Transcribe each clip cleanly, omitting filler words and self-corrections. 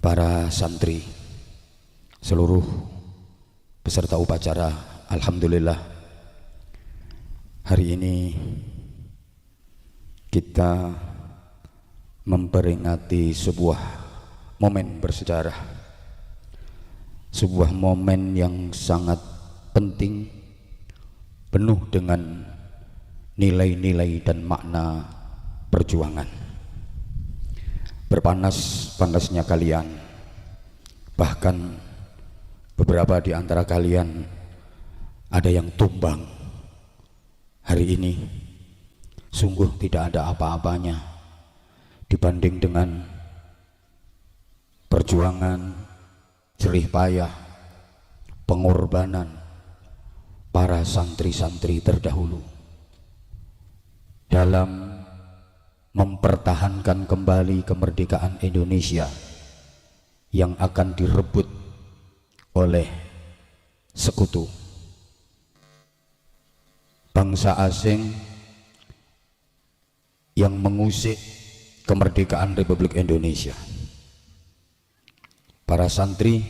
para santri, seluruh peserta upacara, alhamdulillah hari ini kita memperingati sebuah momen bersejarah, sebuah momen yang sangat penting, penuh dengan nilai-nilai dan makna perjuangan. Berpanas-panasnya kalian, bahkan beberapa di antara kalian ada yang tumbang hari ini. Sungguh tidak ada apa-apanya dibanding dengan perjuangan, jerih payah, pengorbanan para santri-santri terdahulu dalam mempertahankan kembali kemerdekaan Indonesia yang akan direbut oleh sekutu bangsa asing yang mengusik kemerdekaan Republik Indonesia. Para santri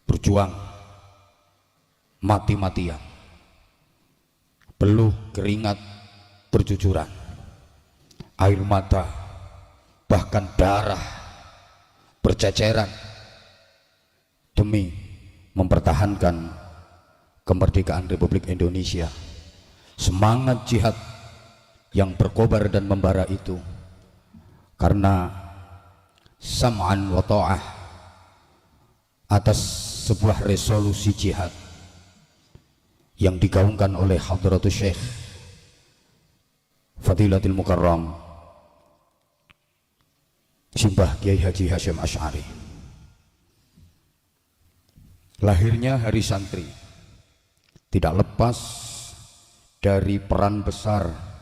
berjuang mati-matian, peluh keringat bercucuran, air mata bahkan darah berceceran demi mempertahankan kemerdekaan Republik Indonesia. Semangat jihad yang berkobar dan membara itu karena sam'an wa ta'ah atas sebuah resolusi jihad yang digaungkan oleh Hadratus Syekh Fadilatul Mukarram Simbah Kiai Haji Hasyim Asy'ari. Lahirnya Hari Santri tidak lepas dari peran besar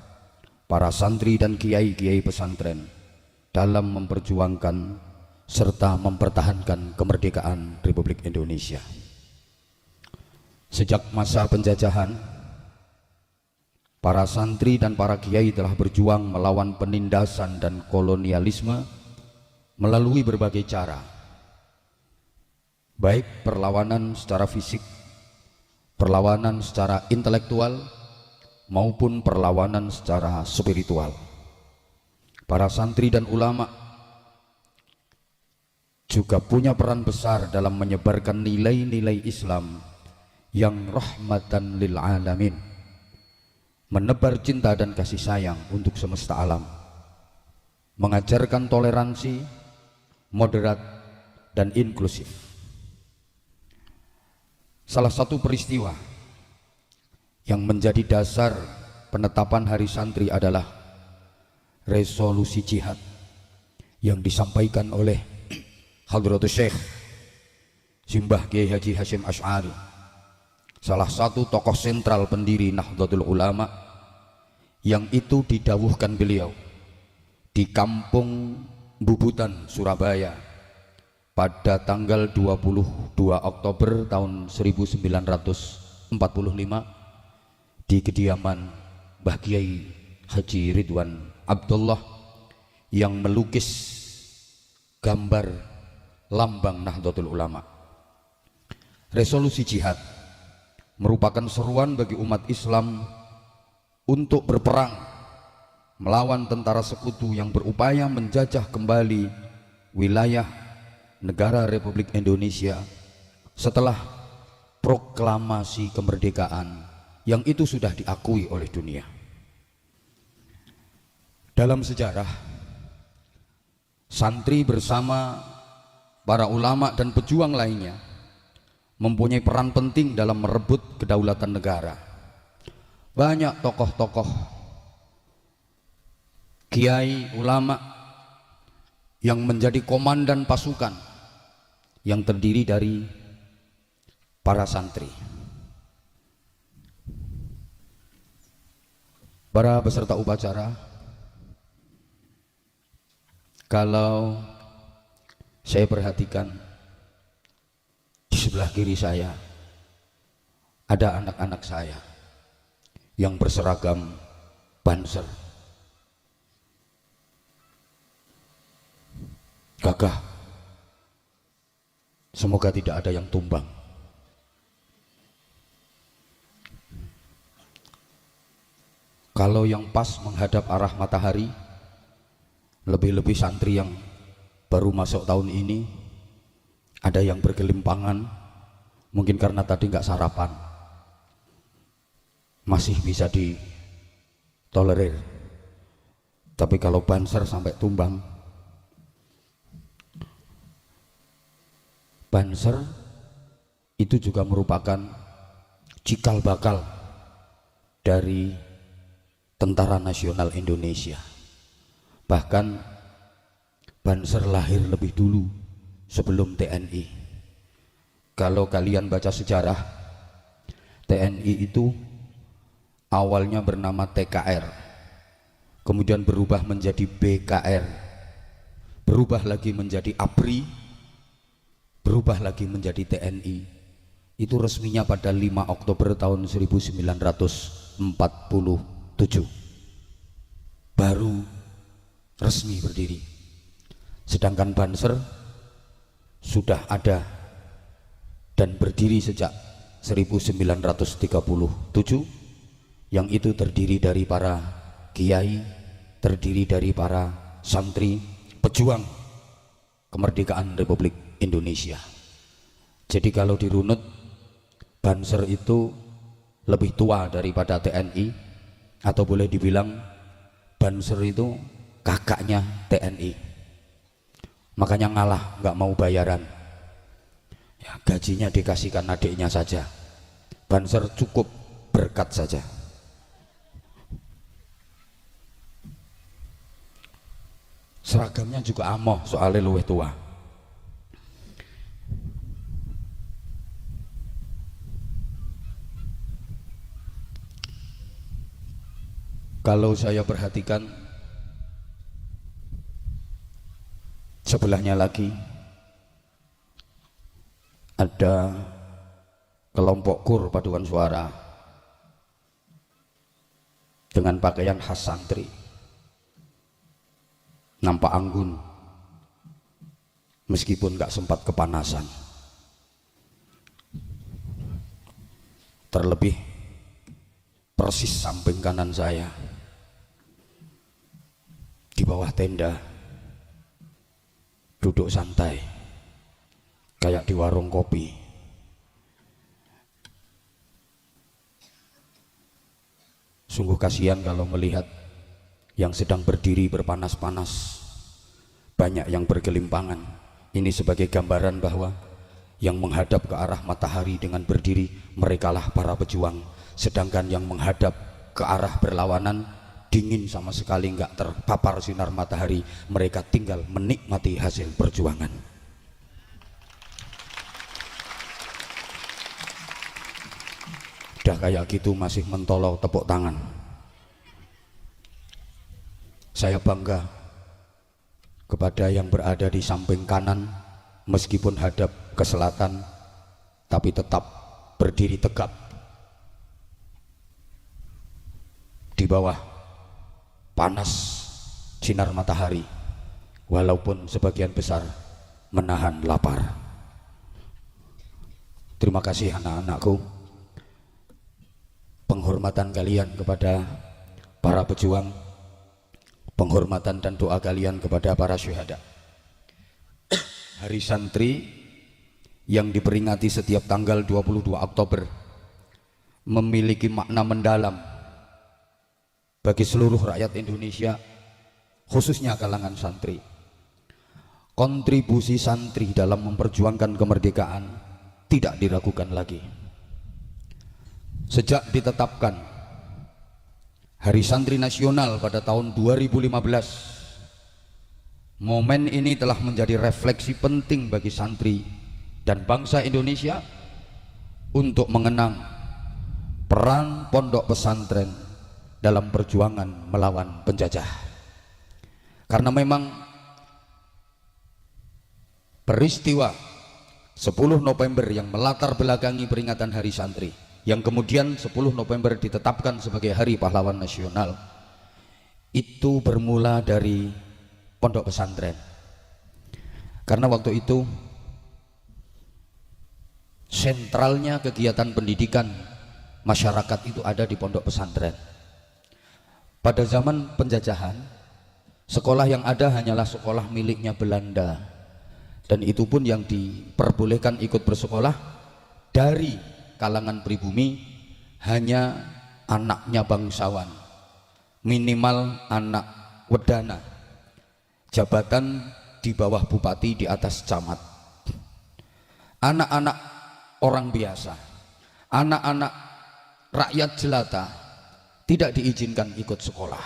para santri dan kiai-kiai pesantren dalam memperjuangkan serta mempertahankan kemerdekaan Republik Indonesia. Sejak masa penjajahan, para santri dan para kiai telah berjuang melawan penindasan dan kolonialisme melalui berbagai cara, baik perlawanan secara fisik, perlawanan secara intelektual, maupun perlawanan secara spiritual. Para santri dan ulama juga punya peran besar dalam menyebarkan nilai-nilai Islam yang rahmatan lil alamin, menebar cinta dan kasih sayang untuk semesta alam, mengajarkan toleransi, moderat, dan inklusif. Salah satu peristiwa yang menjadi dasar penetapan Hari Santri adalah resolusi jihad yang disampaikan oleh Hadratus Syekh Simbah Kiai Haji Hasyim Asy'ari, salah satu tokoh sentral pendiri Nahdlatul Ulama, yang itu didawuhkan beliau di Kampung Bubutan, Surabaya pada tanggal 22 Oktober tahun 1945 di kediaman Mbah Kiai Haji Ridwan Abdullah yang melukis gambar lambang Nahdlatul Ulama. Resolusi jihad merupakan seruan bagi umat Islam untuk berperang melawan tentara sekutu yang berupaya menjajah kembali wilayah negara Republik Indonesia setelah proklamasi kemerdekaan yang itu sudah diakui oleh dunia. Dalam sejarah, santri bersama para ulama dan pejuang lainnya mempunyai peran penting dalam merebut kedaulatan negara. Banyak tokoh-tokoh, kiai, ulama yang menjadi komandan pasukan yang terdiri dari para santri. Para peserta upacara, kalau saya perhatikan di sebelah kiri saya ada anak-anak saya yang berseragam Banser. gagah. Semoga tidak ada yang tumbang. Kalau yang pas menghadap arah matahari, lebih-lebih santri yang baru masuk tahun ini, ada yang bergelimpangan, mungkin karena tadi nggak sarapan, masih bisa ditolerir. Tapi kalau banser sampai tumbang, banser itu juga merupakan cikal bakal dari Tentara Nasional Indonesia. Bahkan banser lahir lebih dulu sebelum TNI. Kalau kalian baca sejarah, TNI itu awalnya bernama TKR, kemudian berubah menjadi BKR, berubah lagi menjadi ABRI, berubah lagi menjadi TNI. Itu resminya pada 5 Oktober tahun 1947 baru resmi berdiri. Sedangkan banser sudah ada dan berdiri sejak 1937, yang itu terdiri dari para kiai, terdiri dari para santri, pejuang kemerdekaan Republik Indonesia. Jadi kalau dirunut, banser itu lebih tua daripada TNI, atau boleh dibilang banser itu kakaknya TNI. Makanya ngalah, nggak mau bayaran ya, gajinya dikasihkan adiknya saja. Banser cukup berkat saja. Seragamnya juga amoh, soalnya luwih tua. Kalau saya perhatikan sebelahnya lagi ada kelompok kur paduan suara dengan pakaian khas santri, nampak anggun meskipun gak sempat kepanasan. Terlebih persis samping kanan saya, di bawah tenda, duduk santai kayak di warung kopi. Sungguh kasihan kalau melihat yang sedang berdiri berpanas-panas, banyak yang bergelimpangan. Ini sebagai gambaran bahwa yang menghadap ke arah matahari dengan berdiri, merekalah para pejuang. Sedangkan yang menghadap ke arah berlawanan, dingin sama sekali, nggak terpapar sinar matahari, mereka tinggal menikmati hasil perjuangan. Udah kayak gitu masih mentolok tepuk tangan. Saya bangga kepada yang berada di samping kanan, meskipun hadap ke selatan tapi tetap berdiri tegap di bawah panas sinar matahari, walaupun sebagian besar menahan lapar. Terima kasih anak-anakku. Penghormatan kalian kepada para pejuang, penghormatan dan doa kalian kepada para syuhada. Hari Santri yang diperingati setiap tanggal 22 Oktober memiliki makna mendalam bagi seluruh rakyat Indonesia, khususnya kalangan santri. Kontribusi santri dalam memperjuangkan kemerdekaan tidak diragukan lagi. Sejak ditetapkan Hari Santri Nasional pada tahun 2015, momen ini telah menjadi refleksi penting bagi santri dan bangsa Indonesia untuk mengenang peran pondok pesantren dalam perjuangan melawan penjajah. Karena memang peristiwa 10 November yang melatar belakangi peringatan Hari Santri, yang kemudian 10 November ditetapkan sebagai Hari Pahlawan Nasional, itu bermula dari pondok pesantren. Karena waktu itu sentralnya kegiatan pendidikan masyarakat itu ada di pondok pesantren. Pada zaman penjajahan, sekolah yang ada hanyalah sekolah miliknya Belanda, dan itu pun yang diperbolehkan ikut bersekolah dari kalangan pribumi hanya anaknya bangsawan, minimal anak wedana, jabatan di bawah bupati, di atas camat. Anak-anak orang biasa, anak-anak rakyat jelata tidak diizinkan ikut sekolah,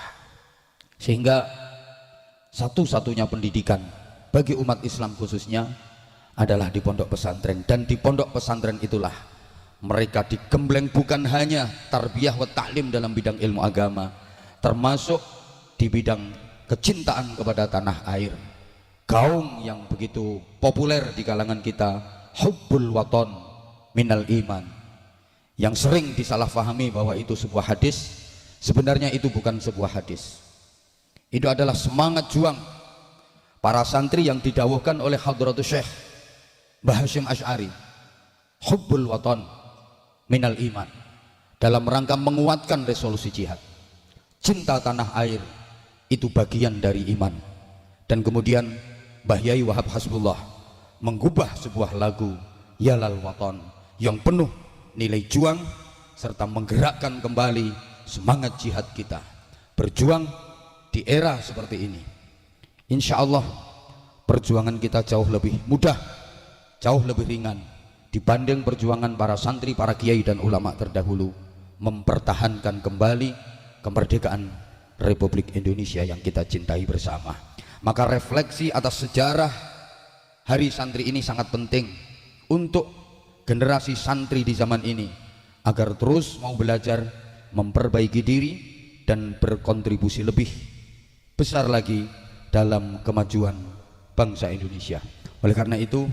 sehingga satu-satunya pendidikan bagi umat Islam khususnya adalah di pondok pesantren. Dan di pondok pesantren itulah mereka digembleng bukan hanya tarbiyah wa ta'lim dalam bidang ilmu agama, termasuk di bidang kecintaan kepada tanah air. Gaung yang begitu populer di kalangan kita, hubbul waton minal iman, yang sering disalahfahami bahwa itu sebuah hadis. Sebenarnya itu bukan sebuah hadis, itu adalah semangat juang para santri yang didawuhkan oleh Hadratus Syekh Mbah Hasyim Asy'ari, hubbul waton minal iman, dalam rangka menguatkan resolusi jihad. Cinta tanah air itu bagian dari iman. Dan kemudian Mbah Yai Wahab Hasbullah mengubah sebuah lagu Yalal Waton yang penuh nilai juang serta menggerakkan kembali semangat jihad kita berjuang di era seperti ini. Insya Allah perjuangan kita jauh lebih mudah, jauh lebih ringan dibanding perjuangan para santri, para kiai dan ulama terdahulu mempertahankan kembali kemerdekaan Republik Indonesia yang kita cintai bersama. Maka refleksi atas sejarah Hari Santri ini sangat penting untuk generasi santri di zaman ini agar terus mau belajar, memperbaiki diri dan berkontribusi lebih besar lagi dalam kemajuan bangsa Indonesia. Oleh karena itu,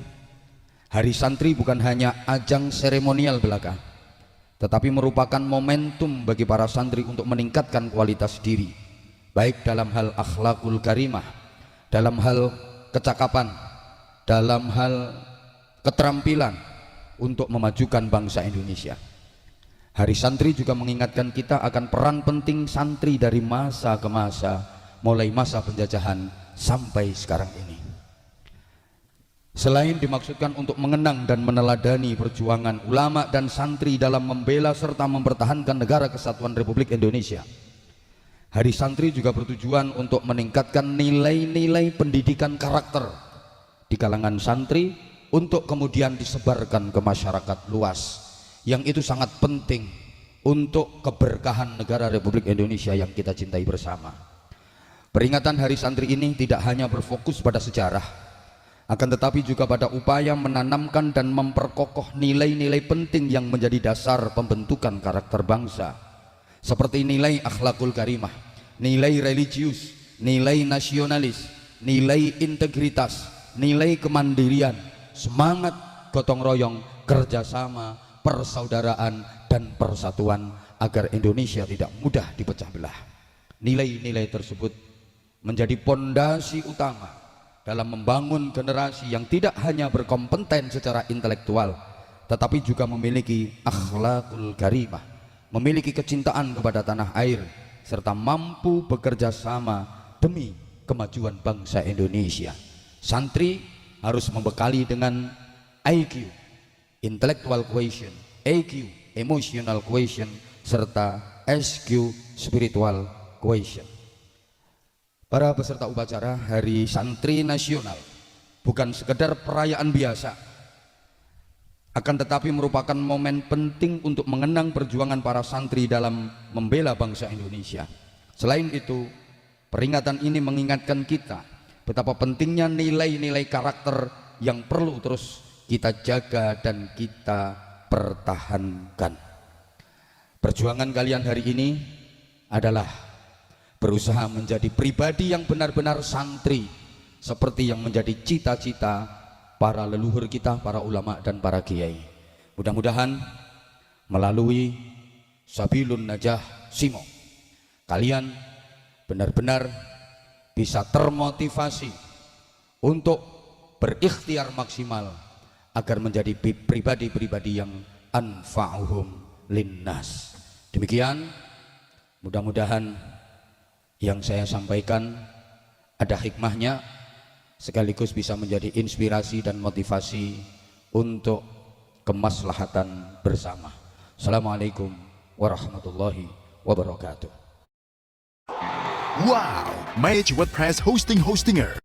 Hari Santri bukan hanya ajang seremonial belaka, tetapi merupakan momentum bagi para santri untuk meningkatkan kualitas diri, baik dalam hal akhlakul karimah, dalam hal kecakapan, dalam hal keterampilan untuk memajukan bangsa Indonesia. Hari Santri juga mengingatkan kita akan peran penting santri dari masa ke masa, mulai masa penjajahan sampai sekarang ini. Selain dimaksudkan untuk mengenang dan meneladani perjuangan ulama dan santri dalam membela serta mempertahankan negara kesatuan Republik Indonesia, Hari Santri juga bertujuan untuk meningkatkan nilai-nilai pendidikan karakter di kalangan santri untuk kemudian disebarkan ke masyarakat luas, yang itu sangat penting untuk keberkahan negara Republik Indonesia yang kita cintai bersama. Peringatan Hari Santri ini tidak hanya berfokus pada sejarah, akan tetapi juga pada upaya menanamkan dan memperkokoh nilai-nilai penting yang menjadi dasar pembentukan karakter bangsa, seperti nilai akhlakul karimah, nilai religius, nilai nasionalis, nilai integritas, nilai kemandirian, semangat gotong royong, kerjasama, persaudaraan dan persatuan agar Indonesia tidak mudah dipecah belah. Nilai-nilai tersebut menjadi pondasi utama dalam membangun generasi yang tidak hanya berkompeten secara intelektual, tetapi juga memiliki akhlakul karimah, memiliki kecintaan kepada tanah air, serta mampu bekerja sama demi kemajuan bangsa Indonesia. Santri harus membekali dengan IQ, intellectual quotient, EQ, emotional quotient, serta SQ, spiritual quotient. Para peserta upacara Hari Santri Nasional bukan sekedar perayaan biasa, akan tetapi merupakan momen penting untuk mengenang perjuangan para santri dalam membela bangsa Indonesia. Selain itu, peringatan ini mengingatkan kita betapa pentingnya nilai-nilai karakter yang perlu terus kita jaga dan kita pertahankan. Perjuangan kalian hari ini adalah berusaha menjadi pribadi yang benar-benar santri, seperti yang menjadi cita-cita para leluhur kita, para ulama dan para kiai. Mudah-mudahan melalui Sabilun Najah Simo, kalian benar-benar bisa termotivasi untuk berikhtiar maksimal agar menjadi pribadi-pribadi yang anfa'uhum linnas. Demikian, mudah-mudahan yang saya sampaikan ada hikmahnya, sekaligus bisa menjadi inspirasi dan motivasi untuk kemaslahatan bersama. Assalamualaikum warahmatullahi wabarakatuh. Wow, Mage WordPress Hostinger.